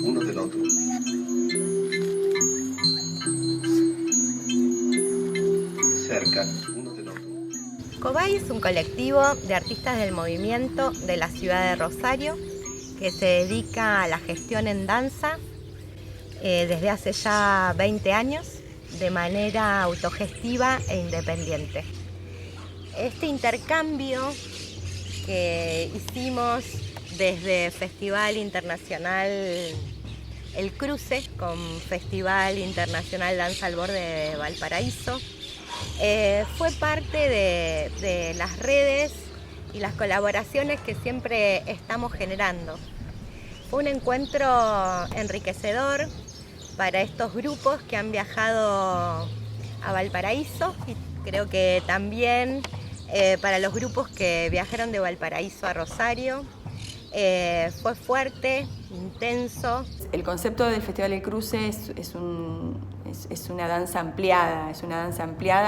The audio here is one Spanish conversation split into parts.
uno del otro. Cerca uno del otro. Cobay es un colectivo de artistas del movimiento de la ciudad de Rosario que se dedica a la gestión en danza desde hace ya 20 años de manera autogestiva e independiente. Este intercambio que hicimos desde Festival Internacional El Cruce con Festival Internacional Danza al Borde de Valparaíso fue parte de las redes y las colaboraciones que siempre estamos generando. Fue un encuentro enriquecedor para estos grupos que han viajado a Valparaíso y creo que también para los grupos que viajaron de Valparaíso a Rosario. Fue fuerte, intenso. El concepto del Festival El Cruce es una danza ampliada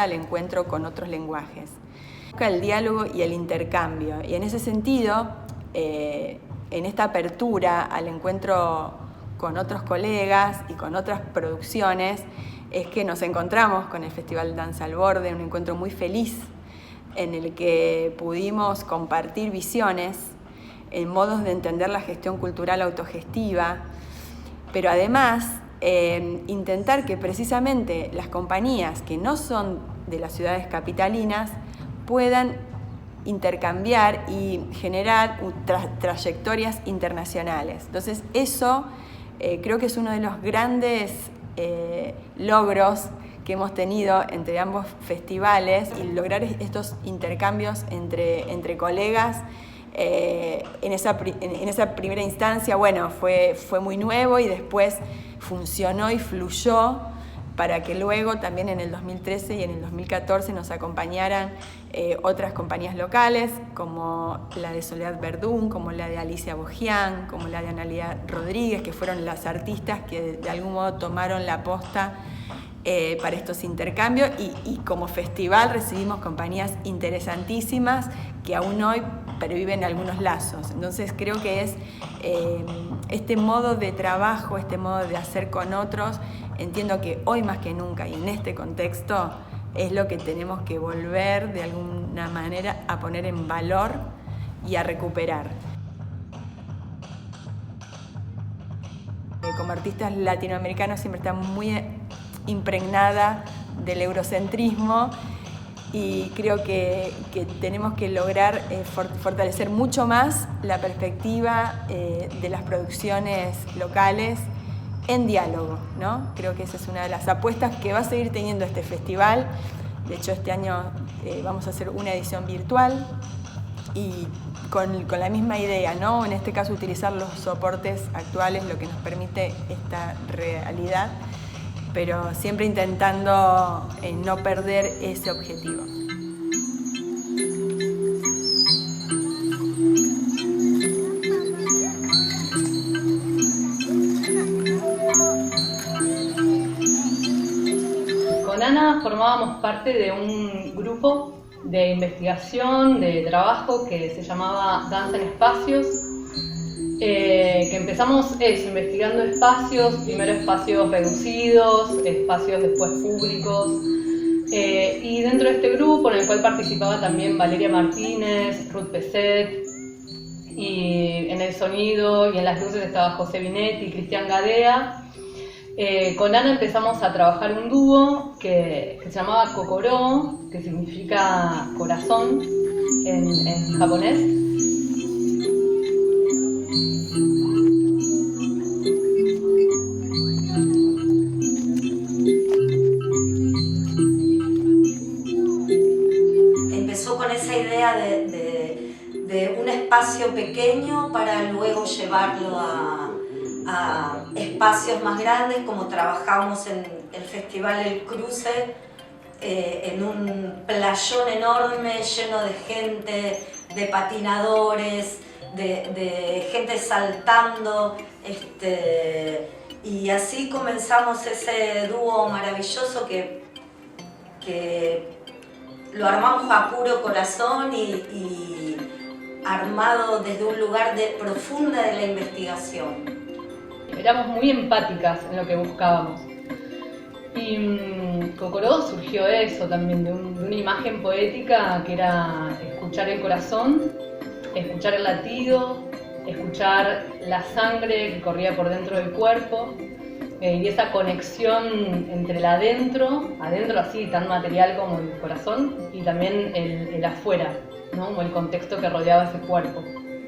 al encuentro con otros lenguajes. Busca el diálogo y el intercambio, y en ese sentido, en esta apertura al encuentro con otros colegas y con otras producciones, es que nos encontramos con el Festival Danza al Borde, un encuentro muy feliz en el que pudimos compartir visiones en modos de entender la gestión cultural autogestiva, pero además intentar que precisamente las compañías que no son de las ciudades capitalinas puedan intercambiar y generar trayectorias internacionales. Entonces eso creo que es uno de los grandes logros que hemos tenido entre ambos festivales, y lograr estos intercambios entre colegas. En esa primera instancia, bueno, fue muy nuevo y después funcionó y fluyó para que luego también en el 2013 y en el 2014 nos acompañaran otras compañías locales, como la de Soledad Verdún, como la de Alicia Bogián, como la de Analia Rodríguez, que fueron las artistas que de algún modo tomaron la posta para estos intercambios, y como festival recibimos compañías interesantísimas que aún hoy perviven algunos lazos. Entonces creo que es este modo de trabajo, este modo de hacer con otros, entiendo que hoy más que nunca y en este contexto es lo que tenemos que volver de alguna manera a poner en valor y a recuperar. Como artistas latinoamericanos siempre estamos muy impregnada del eurocentrismo, y creo que tenemos que lograr fortalecer mucho más la perspectiva de las producciones locales en diálogo, ¿no? Creo que esa es una de las apuestas que va a seguir teniendo este festival. De hecho, este año vamos a hacer una edición virtual y con la misma idea, ¿no? En este caso, utilizar los soportes actuales, lo que nos permite esta realidad, pero siempre intentando no perder ese objetivo. Con Ana formábamos parte de un grupo de investigación, de trabajo que se llamaba Danza en Espacios, que empezamos investigando espacios, primero espacios reducidos, espacios después públicos, y dentro de este grupo, en el cual participaba también Valeria Martínez, Ruth Peset, y en el sonido y en las luces estaba José Binetti y Cristian Gadea. Con Ana empezamos a trabajar un dúo que se llamaba Kokoro, que significa corazón en japonés. Empezó con esa idea de un espacio pequeño para luego llevarlo a espacios más grandes, como trabajamos en el Festival El Cruce, en un playón enorme lleno de gente, de patinadores, de gente saltando, y así comenzamos ese dúo maravilloso que lo armamos a puro corazón y armado desde un lugar profunda de la investigación. éramos muy empáticas en lo que buscábamos. Y Cocoró surgió de eso también, de una imagen poética que era escuchar el corazón, escuchar el latido, escuchar la sangre que corría por dentro del cuerpo, y esa conexión entre el adentro así tan material como el corazón, y también el afuera, ¿no? Como el contexto que rodeaba ese cuerpo.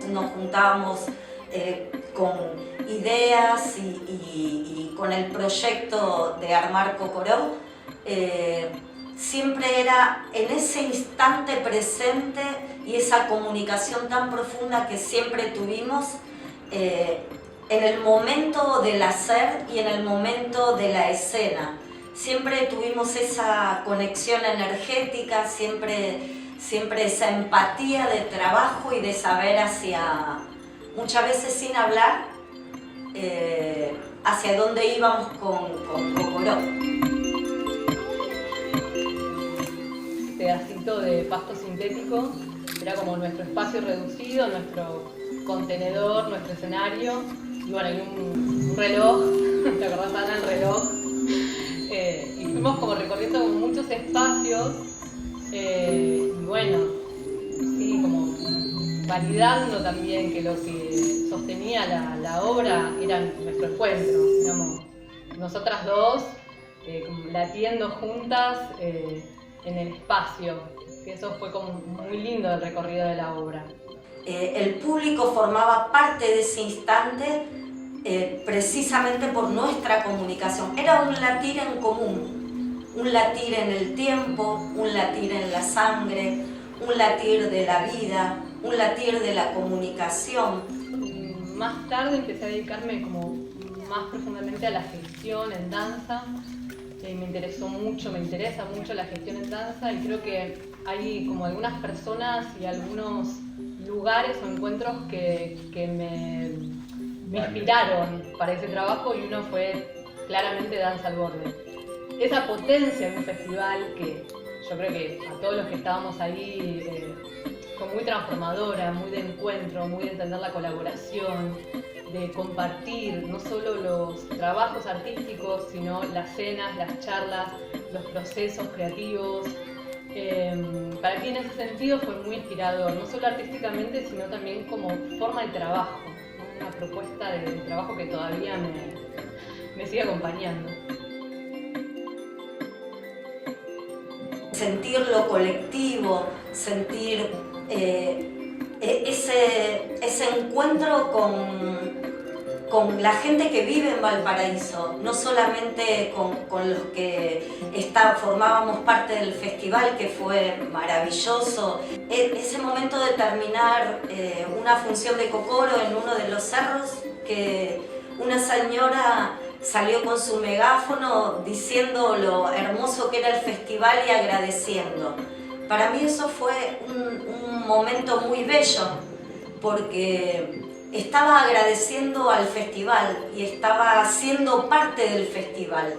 Nos juntábamos con ideas y con el proyecto de armar Cocoró. Siempre era en ese instante presente y esa comunicación tan profunda que siempre tuvimos en el momento del hacer y en el momento de la escena. Siempre tuvimos esa conexión energética, siempre esa empatía de trabajo y de saber muchas veces sin hablar, hacia dónde íbamos con Cocoró. Pedacito de pasto sintético era como nuestro espacio reducido, nuestro contenedor, nuestro escenario, y bueno, hay un reloj, ¿te acordás, Ana, el reloj? Y fuimos como recorriendo muchos espacios, y bueno, sí, como validando también que lo que sostenía la obra era nuestro encuentro, digamos, nosotras dos como latiendo juntas en el espacio, que eso fue como muy lindo el recorrido de la obra. El público formaba parte de ese instante precisamente por nuestra comunicación. Era un latir en común, un latir en el tiempo, un latir en la sangre, un latir de la vida, un latir de la comunicación. Más tarde empecé a dedicarme como más profundamente a la gestión en danza. Me interesa mucho la gestión en danza, y creo que hay como algunas personas y algunos lugares o encuentros que me inspiraron para ese trabajo, y uno fue claramente Danza al Borde. Esa potencia de un festival que yo creo que a todos los que estábamos ahí fue muy transformadora, muy de encuentro, muy de entender la colaboración, de compartir no solo los trabajos artísticos, sino las cenas, las charlas, los procesos creativos. Para mí en ese sentido fue muy inspirador, no solo artísticamente, sino también como forma de trabajo, ¿no? Una propuesta de trabajo que todavía me sigue acompañando. Sentir lo colectivo, sentir ese encuentro con la gente que vive en Valparaíso, no solamente con los que formábamos parte del festival, que fue maravilloso. Ese momento de terminar una función de Cocoró en uno de los cerros, que una señora salió con su megáfono diciendo lo hermoso que era el festival y agradeciendo. Para mí eso fue un momento muy bello, porque estaba agradeciendo al festival y estaba siendo parte del festival.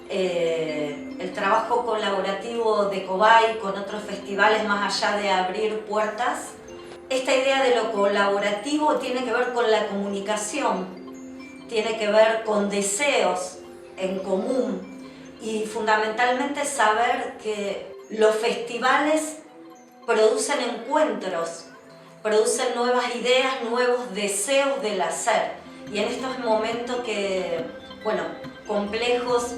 El trabajo colaborativo de Cobay con otros festivales, más allá de abrir puertas, esta idea de lo colaborativo tiene que ver con la comunicación, tiene que ver con deseos en común, y fundamentalmente saber que los festivales producen encuentros, producen nuevas ideas, nuevos deseos del hacer. Y en estos momentos complejos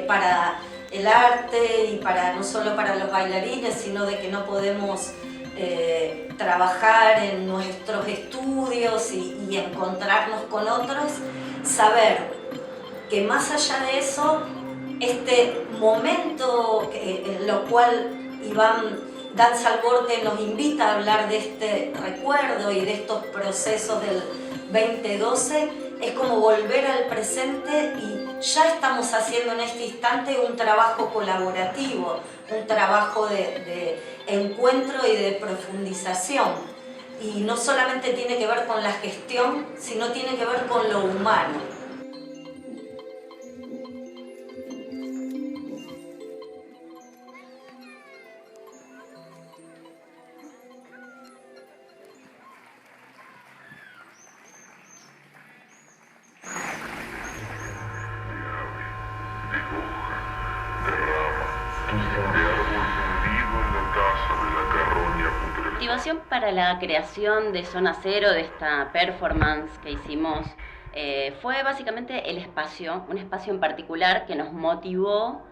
para el arte y no solo para los bailarines, sino de que no podemos trabajar en nuestros estudios y encontrarnos con otros, saber que más allá de eso, este momento en lo cual Danza al Borde nos invita a hablar de este recuerdo y de estos procesos del 2012, es como volver al presente, y ya estamos haciendo en este instante un trabajo colaborativo, un trabajo de encuentro y de profundización. Y no solamente tiene que ver con la gestión, sino tiene que ver con lo humano. inspiración para la creación de Zona Cero, de esta performance que hicimos, fue básicamente el espacio, un espacio en particular que nos motivó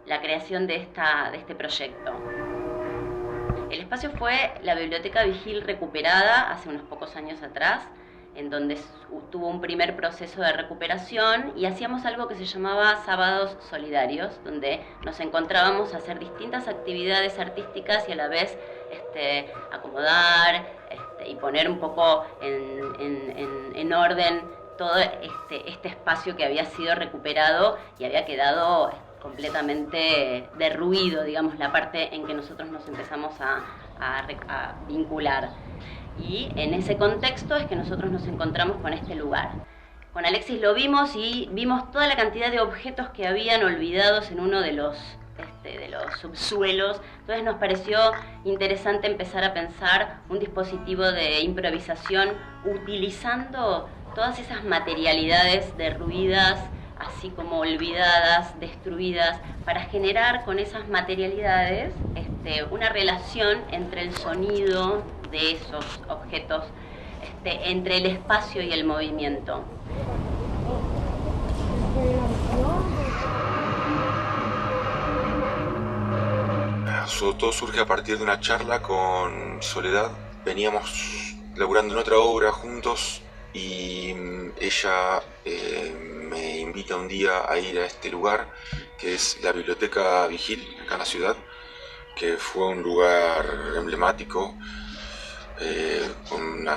la creación de este proyecto. El espacio fue la Biblioteca Vigil recuperada hace unos pocos años atrás, en donde tuvo un primer proceso de recuperación y hacíamos algo que se llamaba Sábados Solidarios, donde nos encontrábamos a hacer distintas actividades artísticas y a la vez acomodar y poner un poco en orden todo este espacio que había sido recuperado y había quedado completamente derruido, digamos, la parte en que nosotros nos empezamos a vincular. Y en ese contexto es que nosotros nos encontramos con este lugar. Con Alexis lo vimos y vimos toda la cantidad de objetos que habían olvidados en uno de los subsuelos. Entonces nos pareció interesante empezar a pensar un dispositivo de improvisación utilizando todas esas materialidades derruidas, así como olvidadas, destruidas, para generar con esas materialidades una relación entre el sonido de esos objetos, entre el espacio y el movimiento. Todo surge a partir de una charla con Soledad. Veníamos laburando en otra obra juntos y ella me invita un día a ir a este lugar, que es la Biblioteca Vigil, acá en la ciudad, que fue un lugar emblemático, con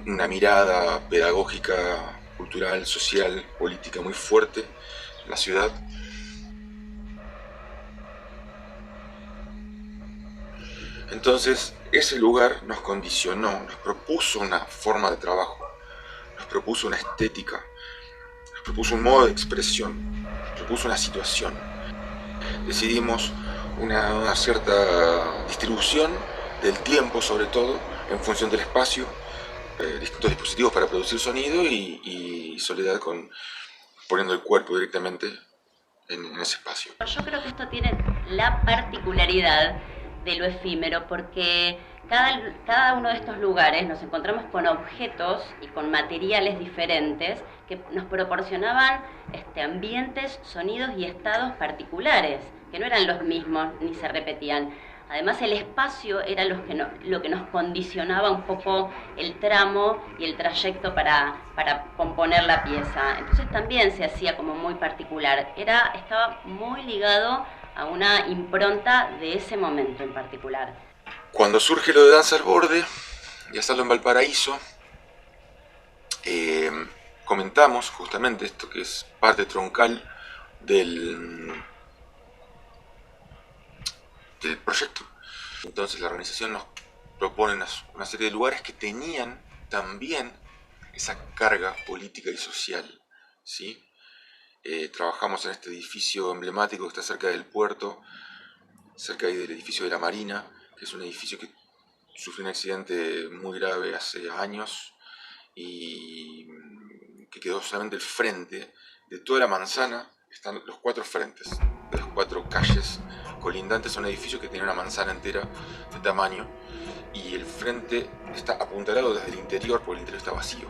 una mirada pedagógica, cultural, social, política muy fuerte en la ciudad. Entonces, ese lugar nos condicionó, nos propuso una forma de trabajo, nos propuso una estética, nos propuso un modo de expresión, nos propuso una situación. Decidimos una cierta distribución del tiempo, sobre todo, en función del espacio, distintos dispositivos para producir sonido y Soledad poniendo el cuerpo directamente en ese espacio. Yo creo que esto tiene la particularidad de lo efímero, porque cada uno de estos lugares nos encontramos con objetos y con materiales diferentes que nos proporcionaban ambientes, sonidos y estados particulares, que no eran los mismos ni se repetían. Además, el espacio era lo que nos condicionaba un poco el tramo y el trayecto para componer la pieza. Entonces también se hacía como muy particular. Estaba muy ligado a una impronta de ese momento en particular. Cuando surge lo de Danza al Borde y hacerlo en Valparaíso, comentamos justamente esto, que es parte troncal del proyecto. Entonces la organización nos propone una serie de lugares que tenían también esa carga política y social, ¿sí? Trabajamos en este edificio emblemático que está cerca del puerto, cerca del edificio de la Marina, que es un edificio que sufrió un accidente muy grave hace años y que quedó solamente el frente de toda la manzana. Están los 4 frentes de las 4 calles colindantes a un edificio que tiene una manzana entera de tamaño, y el frente está apuntalado desde el interior porque el interior está vacío.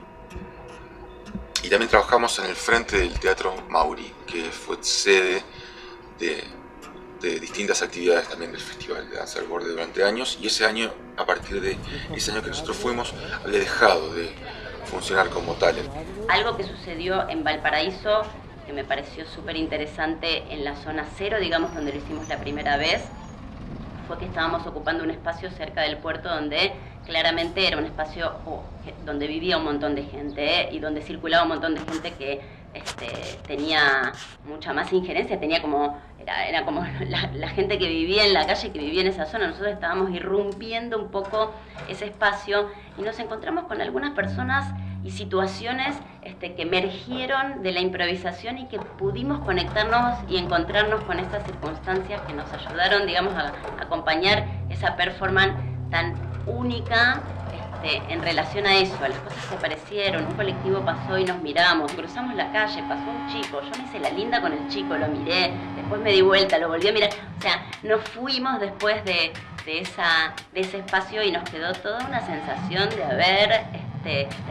Y también trabajamos en el frente del Teatro Mauri, que fue sede de distintas actividades también del Festival de Danza al Borde durante años, y ese año, a partir de ese año que nosotros fuimos, había dejado de funcionar como tal. Algo que sucedió en Valparaíso, que me pareció súper interesante en la Zona Cero, digamos, donde lo hicimos la primera vez, fue que estábamos ocupando un espacio cerca del puerto donde claramente era un espacio donde vivía un montón de gente y donde circulaba un montón de gente que tenía mucha más injerencia, era como la gente que vivía en la calle, que vivía en esa zona. Nosotros estábamos irrumpiendo un poco ese espacio y nos encontramos con algunas personas y situaciones que emergieron de la improvisación y que pudimos conectarnos y encontrarnos con estas circunstancias que nos ayudaron, digamos, a acompañar esa performance tan única en relación a eso, a las cosas que aparecieron. Un colectivo pasó y nos miramos, cruzamos la calle, pasó un chico, yo me hice la linda con el chico, lo miré, después me di vuelta, lo volví a mirar. O sea, nos fuimos después de ese espacio y nos quedó toda una sensación de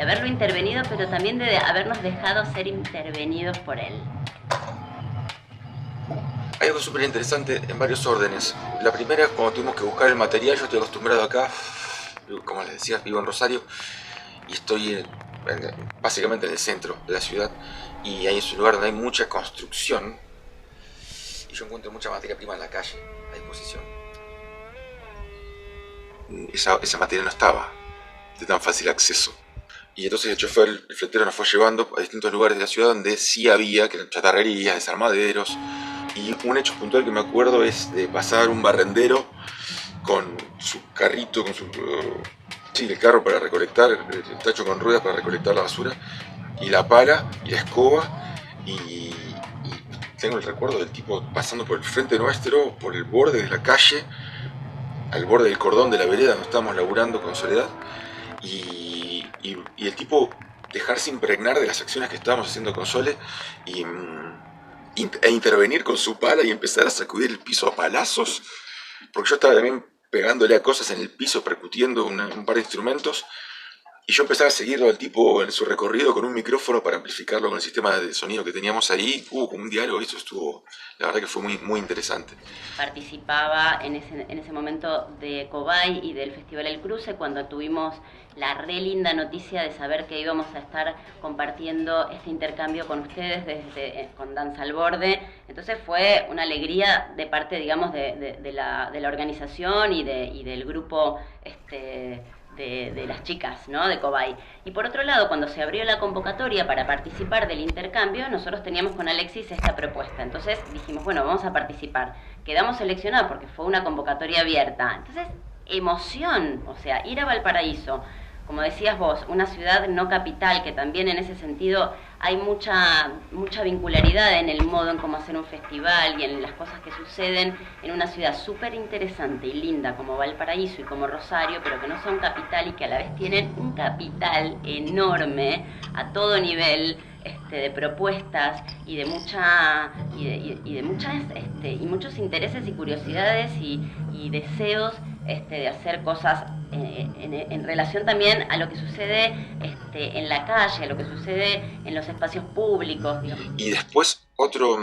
haberlo intervenido, pero también de habernos dejado ser intervenidos por él. Hay algo súper interesante en varios órdenes. La primera, cuando tuvimos que buscar el material, yo estoy acostumbrado acá, como les decía, vivo en Rosario y estoy básicamente en el centro de la ciudad, y ahí es un lugar donde hay mucha construcción y yo encuentro mucha materia prima en la calle a disposición. Esa materia no estaba de tan fácil acceso. Y entonces el chofer, el fletero, nos fue llevando a distintos lugares de la ciudad donde sí había, que eran chatarrerías, desarmaderos. Y un hecho puntual que me acuerdo es de pasar un barrendero con su carrito, con el carro para recolectar, el tacho con ruedas para recolectar la basura, y la pala y la escoba, y tengo el recuerdo del tipo pasando por el frente nuestro, por el borde de la calle, al borde del cordón de la vereda donde estábamos laburando con Soledad, y el tipo dejarse impregnar de las acciones que estábamos haciendo con Sole e intervenir con su pala y empezar a sacudir el piso a palazos, porque yo estaba también pegándole a cosas en el piso, percutiendo un par de instrumentos, y yo empezaba a seguirlo al tipo en su recorrido con un micrófono para amplificarlo con el sistema de sonido que teníamos ahí. Hubo como un diálogo, y eso estuvo, la verdad que fue muy, muy interesante. Participaba en ese momento de Cobay y del Festival El Cruce, cuando tuvimos la re linda noticia de saber que íbamos a estar compartiendo este intercambio con ustedes con Danza al Borde. Entonces fue una alegría de parte, digamos, de la organización y del grupo de las chicas, ¿no?, de Cobay. Y por otro lado, cuando se abrió la convocatoria para participar del intercambio, nosotros teníamos con Alexis esta propuesta. Entonces dijimos, bueno, vamos a participar. Quedamos seleccionados porque fue una convocatoria abierta. Entonces, emoción, o sea, ir a Valparaíso, como decías vos, una ciudad no capital, que también en ese sentido hay mucha vincularidad en el modo en cómo hacer un festival y en las cosas que suceden en una ciudad súper interesante y linda como Valparaíso y como Rosario, pero que no son capital y que a la vez tienen un capital enorme a todo nivel, de propuestas y de muchos intereses y curiosidades y deseos de hacer cosas en relación también a lo que sucede en la calle, a lo que sucede en los espacios públicos, digamos. Y después otro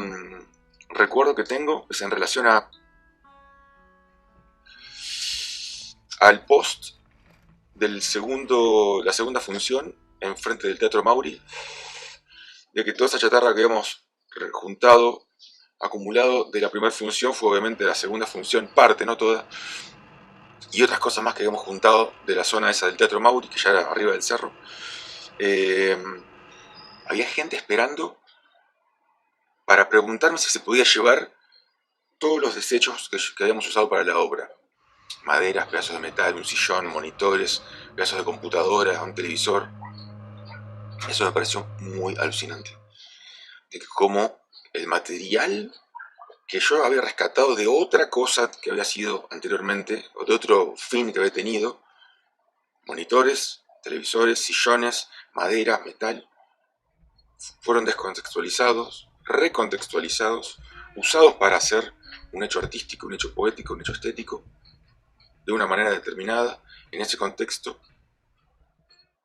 recuerdo que tengo es en relación al post del la segunda función enfrente del Teatro Mauri, de que toda esa chatarra que habíamos juntado, acumulado de la primera función, fue obviamente la segunda función, parte, no toda, y otras cosas más que habíamos juntado de la zona esa del Teatro Mauri, que ya era arriba del cerro. Había gente esperando para preguntarme si se podía llevar todos los desechos que habíamos usado para la obra. Maderas, pedazos de metal, un sillón, monitores, pedazos de computadora, un televisor. Eso me pareció muy alucinante. De que como el material que yo había rescatado de otra cosa que había sido anteriormente, o de otro fin que había tenido, monitores, televisores, sillones, madera, metal, fueron descontextualizados, recontextualizados, usados para hacer un hecho artístico, un hecho poético, un hecho estético, de una manera determinada, en ese contexto,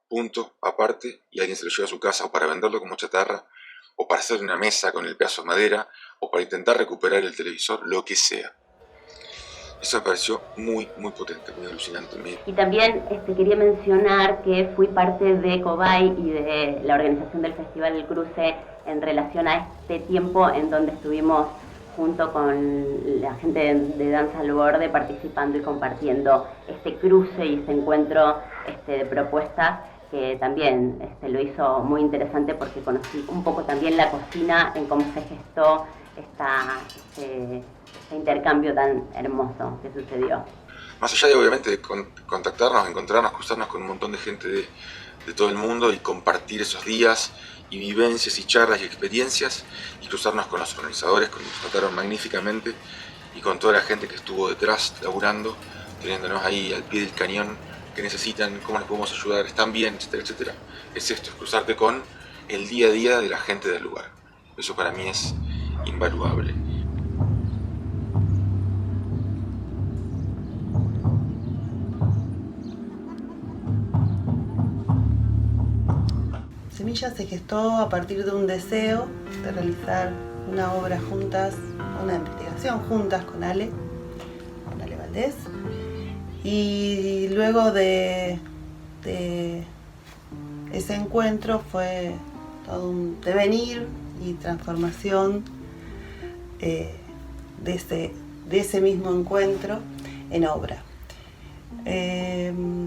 punto, aparte, y alguien se lo lleva a su casa o para venderlo como chatarra, o para hacer una mesa con el pedazo de madera, o para intentar recuperar el televisor, lo que sea. Eso me pareció muy, muy potente, muy alucinante. Y también quería mencionar que fui parte de Cobay y de la organización del Festival El Cruce en relación a este tiempo en donde estuvimos junto con la gente de Danza al Borde participando y compartiendo este cruce y este encuentro de propuestas, que también lo hizo muy interesante porque conocí un poco también la cocina en cómo se gestó este intercambio tan hermoso que sucedió. Más allá de obviamente de contactarnos, encontrarnos, cruzarnos con un montón de gente de todo el mundo y compartir esos días y vivencias y charlas y experiencias, y cruzarnos con los organizadores, que nos trataron magníficamente, y con toda la gente que estuvo detrás laburando, teniéndonos ahí al pie del cañón, que necesitan, cómo les podemos ayudar, están bien, etcétera, etcétera. Es esto, es cruzarte con el día a día de la gente del lugar. Eso para mí es invaluable. Semilla se gestó a partir de un deseo de realizar una obra juntas, una investigación juntas con Ale Valdés. Y luego de ese encuentro fue todo un devenir y transformación de ese mismo encuentro en obra.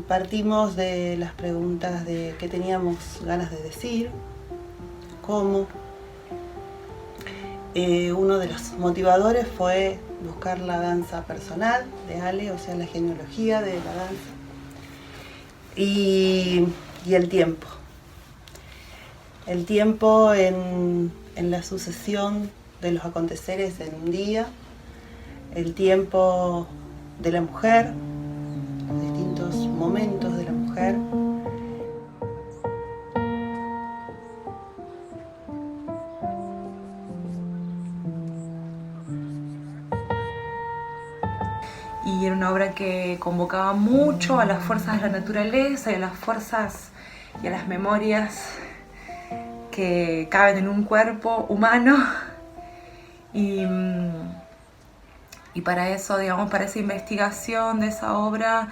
Partimos de las preguntas de qué teníamos ganas de decir, cómo. Uno de los motivadores fue buscar la danza personal de Ale, o sea, la genealogía de la danza, y el tiempo. El tiempo en la sucesión de los aconteceres en un día, el tiempo de la mujer, los distintos momentos de la mujer. Y era una obra que convocaba mucho a las fuerzas de la naturaleza y a las fuerzas y a las memorias que caben en un cuerpo humano. Y para eso, digamos, para esa investigación de esa obra,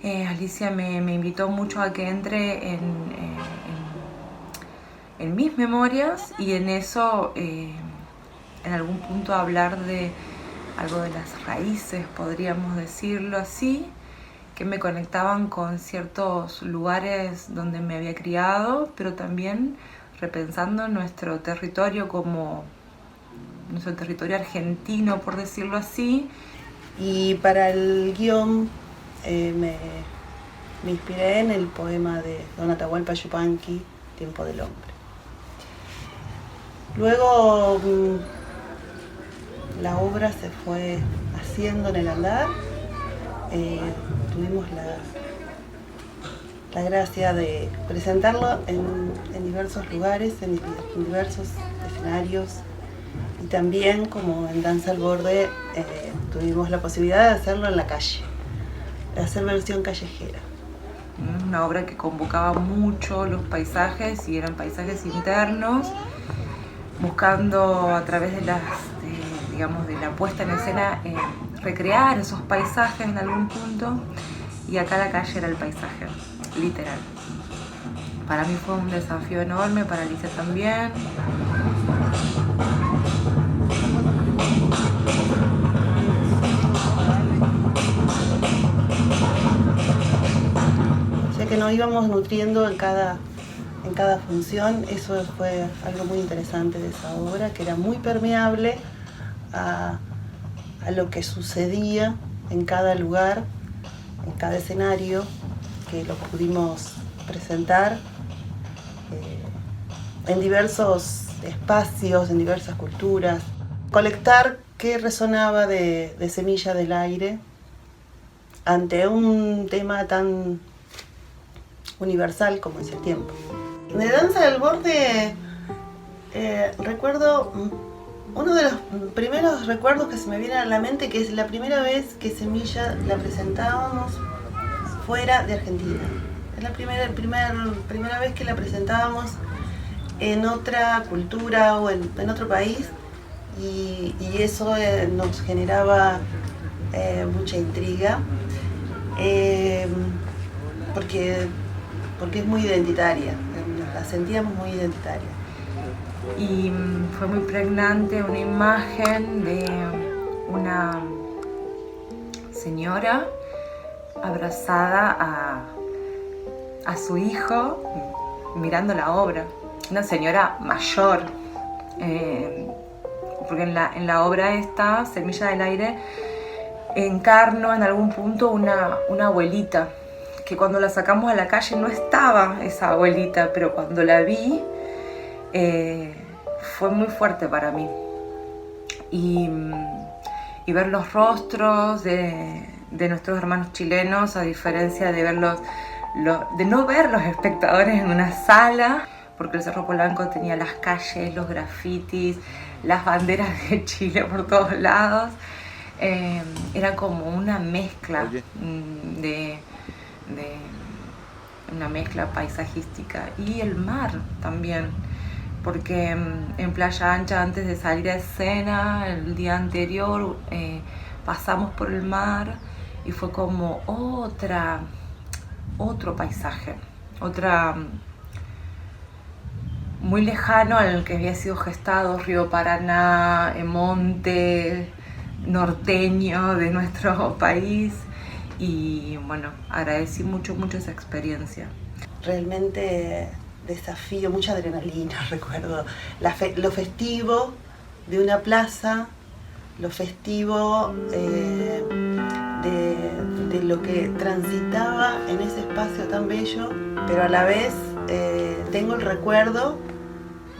Alicia me invitó mucho a que entre en mis memorias y en eso, en algún punto, hablar de algo de las raíces, podríamos decirlo así, que me conectaban con ciertos lugares donde me había criado, pero también repensando nuestro territorio como nuestro territorio argentino, por decirlo así. Y para el guión me inspiré en el poema de Don Atahualpa Yupanqui, Tiempo del Hombre. Luego la obra se fue haciendo en el andar. Tuvimos la gracia de presentarlo en diversos lugares, en diversos escenarios, y también, como en Danza al Borde, tuvimos la posibilidad de hacerlo en la calle, de hacer versión callejera. Una obra que convocaba mucho los paisajes, y eran paisajes internos, buscando a través de la puesta en escena recrear esos paisajes en algún punto, y acá la calle era el paisaje, literal. Para mí fue un desafío enorme, para Alicia también. O sea que nos íbamos nutriendo en cada función. Eso fue algo muy interesante de esa obra, que era muy permeable a lo que sucedía en cada lugar, en cada escenario, que lo pudimos presentar en diversos espacios, en diversas culturas. Colectar qué resonaba de Semilla del Aire ante un tema tan universal como es el tiempo. De Danza del Borde recuerdo uno de los primeros recuerdos que se me viene a la mente, que es la primera vez que Semilla la presentábamos fuera de Argentina. Es la primera vez que la presentábamos en otra cultura o en otro país, y eso nos generaba mucha intriga, porque es muy identitaria, la sentíamos muy identitaria. Y fue muy pregnante una imagen de una señora abrazada a su hijo mirando la obra. Una señora mayor, porque en la obra esta, Semilla del Aire, encarno en algún punto una abuelita, que cuando la sacamos a la calle no estaba esa abuelita, pero cuando la vi fue muy fuerte para mí. Y ver los rostros de nuestros hermanos chilenos, a diferencia de de no ver los espectadores en una sala, porque el Cerro Polanco tenía las calles, los grafitis, las banderas de Chile por todos lados. Era como una mezcla de una mezcla paisajística, y el mar también, porque en Playa Ancha, antes de salir a escena, el día anterior pasamos por el mar y fue como otro paisaje, muy lejano al que había sido gestado, Río Paraná, monte norteño de nuestro país, y bueno, agradecí mucho esa experiencia. Realmente desafío, mucha adrenalina, recuerdo lo festivo de una plaza, lo festivo de lo que transitaba en ese espacio tan bello, pero a la vez tengo el recuerdo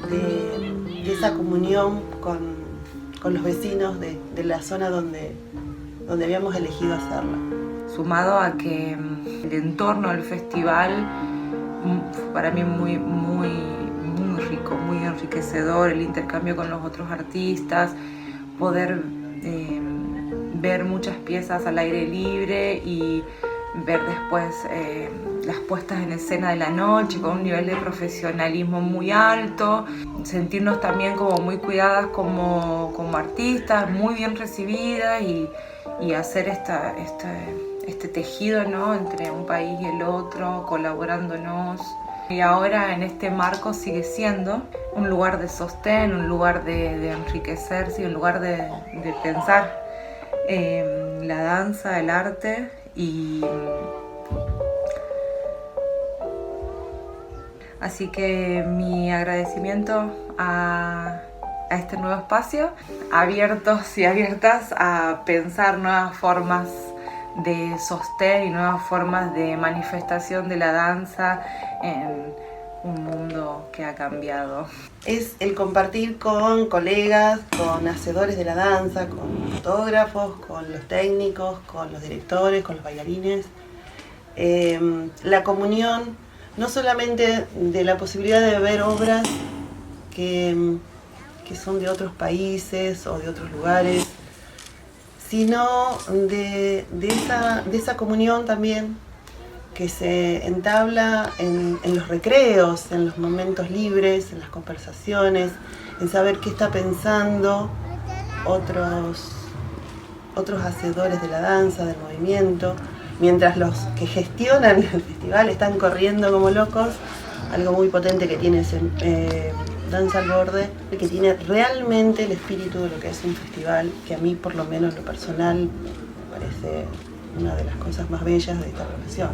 de esa comunión con los vecinos de la zona donde habíamos elegido hacerla. Sumado a que el entorno del festival para mí muy rico, muy enriquecedor, el intercambio con los otros artistas, poder ver muchas piezas al aire libre y ver después las puestas en escena de la noche con un nivel de profesionalismo muy alto, sentirnos también como muy cuidadas como artistas, muy bien recibidas, y hacer este tejido, ¿no?, entre un país y el otro, colaborándonos. Y ahora en este marco sigue siendo un lugar de sostén, un lugar de enriquecerse, un lugar de pensar la danza, el arte, y así que mi agradecimiento a este nuevo espacio, abiertos y abiertas a pensar nuevas formas de sostén y nuevas formas de manifestación de la danza en un mundo que ha cambiado. Es el compartir con colegas, con hacedores de la danza, con fotógrafos, con los técnicos, con los directores, con los bailarines. La comunión, no solamente de la posibilidad de ver obras que son de otros países o de otros lugares, sino de esa comunión también que se entabla en los recreos, en los momentos libres, en las conversaciones, en saber qué está pensando otros hacedores de la danza, del movimiento, mientras los que gestionan el festival están corriendo como locos. Algo muy potente que tiene Danza al Borde, que tiene realmente el espíritu de lo que es un festival, que a mí, por lo menos en lo personal, me parece una de las cosas más bellas de esta profesión.